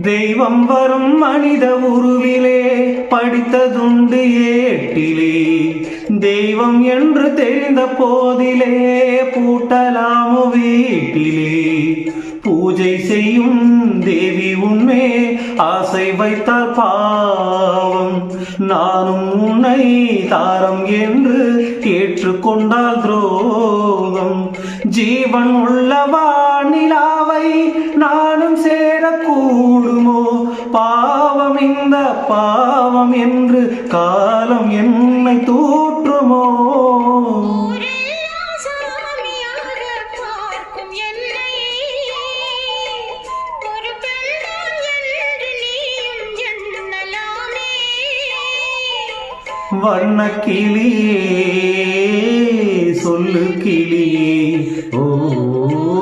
தெய்வம் வரும் மனித உருவிலே படித்ததுண்டு ஏட்டிலே தெய்வம் என்று தெரிந்த போதிலே பூட்டலாமோ வீட்டிலே பூஜை செய்யும் தேவி உன்மே ஆசை வைத்தால் பாவம் நானும் உன்னை தாரம் என்று ஏற்றுக்கொண்டால் துரோகம் ஜீவன் உள்ளவா நிலாவை நானும் சேரக்கூடுமோ பாவம் இந்த பாவம் என்று காலம் என்னை தூற்றுமோ வண்ண கிளியே சொல்லு கிளியே ஓ